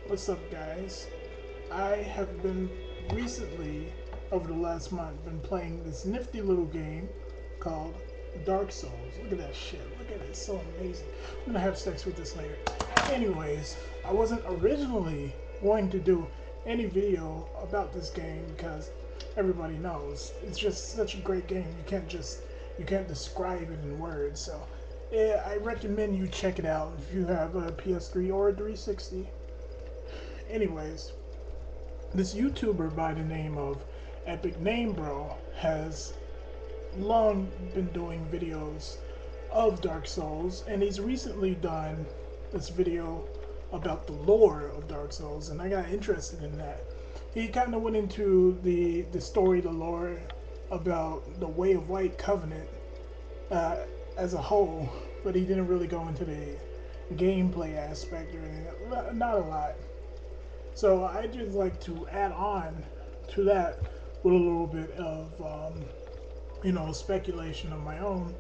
What's up, guys? I have been recently, over the last month, been playing this nifty little game called Dark Souls. Look at that shit. Look at it. It's so amazing. I'm gonna have sex with this later. Anyways, I wasn't originally going to do any video about this game because everybody knows it's just such a great game. You can't describe it in words. So, yeah, I recommend you check it out if you have a PS3 or a 360. Anyways, this YouTuber by the name of Epic Name Bro has long been doing videos of Dark Souls, and he's recently done this video about the lore of Dark Souls, and I got interested in that. He kind of went into the story, the lore about the Way of White Covenant uh, as a whole, but he didn't really go into the gameplay aspect or anything. Not a lot. So I just like to add on to that with a little bit of, speculation of my own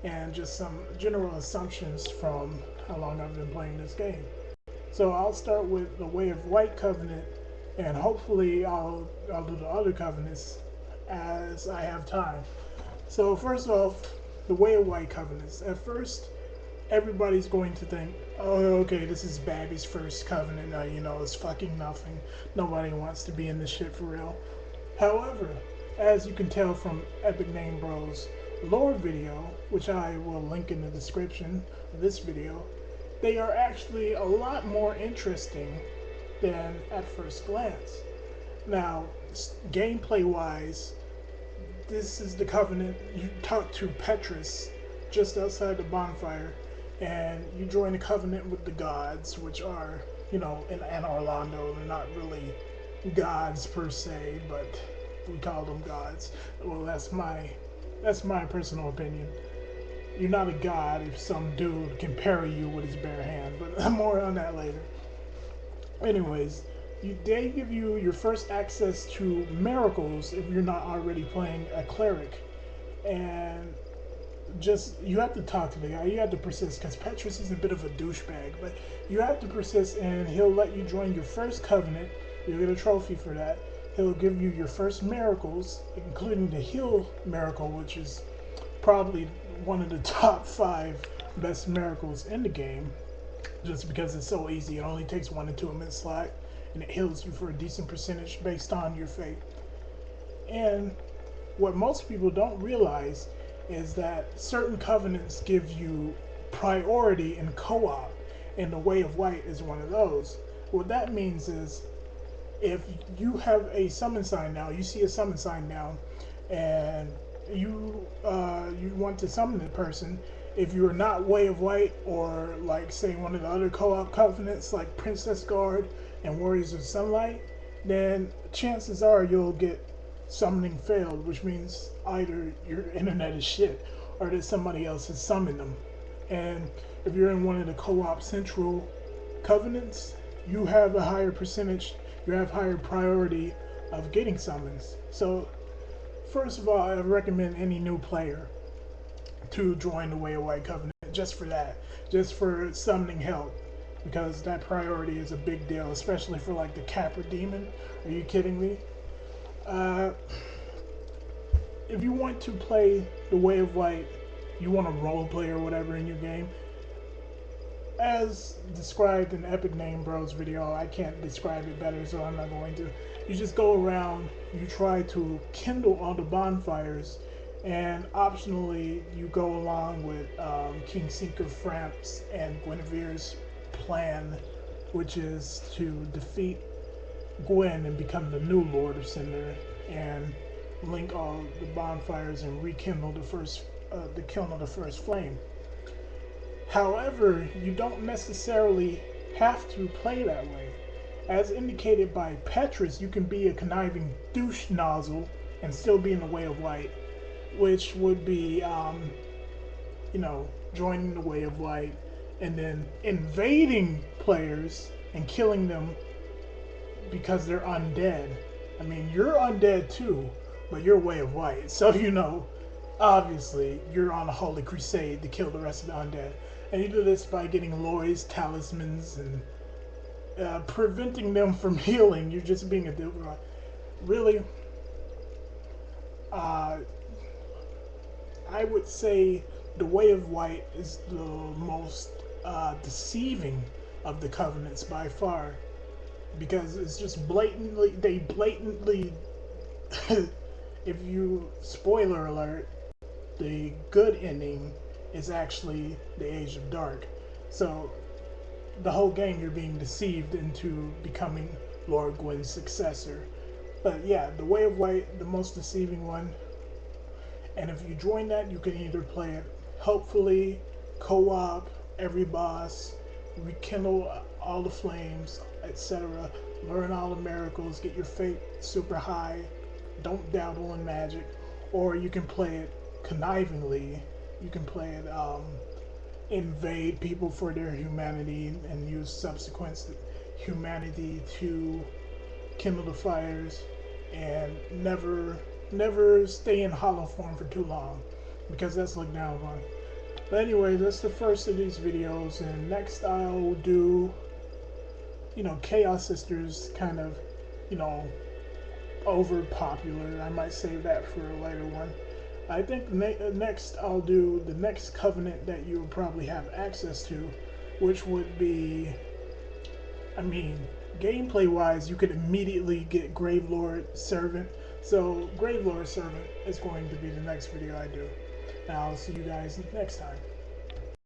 and just some general assumptions from how long I've been playing this game. So I'll start with the Way of White Covenant, and hopefully I'll do the other covenants as I have time. So first off, the Way of White Covenants. At first, everybody's going to think, oh, okay, this is Babby's first covenant. It's fucking nothing. Nobody wants to be in this shit for real. However, as you can tell from Epic Name Bro's lore video, which I will link in the description of this video, they are actually a lot more interesting than at first glance. Now, gameplay wise, this is the covenant. You talk to Petrus just outside the bonfire, and you join a covenant with the gods, which are, in Anor Londo, they're not really gods per se, but we call them gods. Well, that's my personal opinion. You're not a god if some dude can parry you with his bare hand, but more on that later. Anyways, they give you your first access to miracles if you're not already playing a cleric, and you have to talk to the guy. You have to persist because Petrus is a bit of a douchebag, but you have to persist, and he'll let you join your first covenant. You'll get a trophy for that. He'll give you your first miracles, including the heal miracle, which is probably one of the top 5 best miracles in the game, just because it's so easy. It only takes 1 to 2 minute slot, and it heals you for a decent percentage based on your fate. And what most people don't realize is that certain covenants give you priority in co-op, and the Way of White is one of those. What that means is, if you have a summon sign now, you see a summon sign now, and you want to summon the person. If you're not Way of White, or like say one of the other co-op covenants like Princess Guard and Warriors of Sunlight, then chances are you'll get summoning failed, which means either your internet is shit or that somebody else has summoned them. And if you're in one of the co-op central covenants, you have a higher percentage, you have higher priority of getting summons. So first of all, I recommend any new player to join the Way of White Covenant just for that, just for summoning help, because that priority is a big deal, especially for like the Capra Demon. Are you kidding me? If you want to play the Way of White, you want to role play or whatever in your game, as described in Epic Name Bro's video, I can't describe it better, so I'm not going to. You just go around, you try to kindle all the bonfires, and optionally you go along with King Cinque of France and Guinevere's plan, which is to defeat Gwyn and become the new Lord of Cinder, and link all the bonfires and rekindle the kiln of the first flame. However, you don't necessarily have to play that way. As indicated by Petrus, you can be a conniving douche nozzle and still be in the Way of White, which would be, joining the Way of White and then invading players and killing them because they're undead. I mean, you're undead too, but you're Way of White. So, obviously, you're on a holy crusade to kill the rest of the undead. And you do this by getting Loy's talismans and preventing them from healing. You're just being a dick. Really, uh, I would say the Way of White is the most deceiving of the covenants by far, because it's just blatantly if you, spoiler alert, the good ending is actually the Age of Dark. So the whole game you're being deceived into becoming Lord Gwyn's successor. But yeah, the Way of White, the most deceiving one. And if you join that, you can either play it, hopefully, co-op, every boss, rekindle all the flames, etc. Learn all the miracles, get your fate super high, don't dabble in magic. Or you can play it connivingly. You can play it invade people for their humanity and use subsequent humanity to kindle the fires, and never stay in hollow form for too long, because that's looked down upon. But anyway, that's the first of these videos, and next I'll do, Chaos Sisters, kind of, you know, over popular. I might save that for a later one. I think next I'll do the next covenant that you'll probably have access to, which would be, I mean, gameplay wise, you could immediately get Gravelord Servant. So Gravelord Servant is going to be the next video I do. And I'll see you guys next time.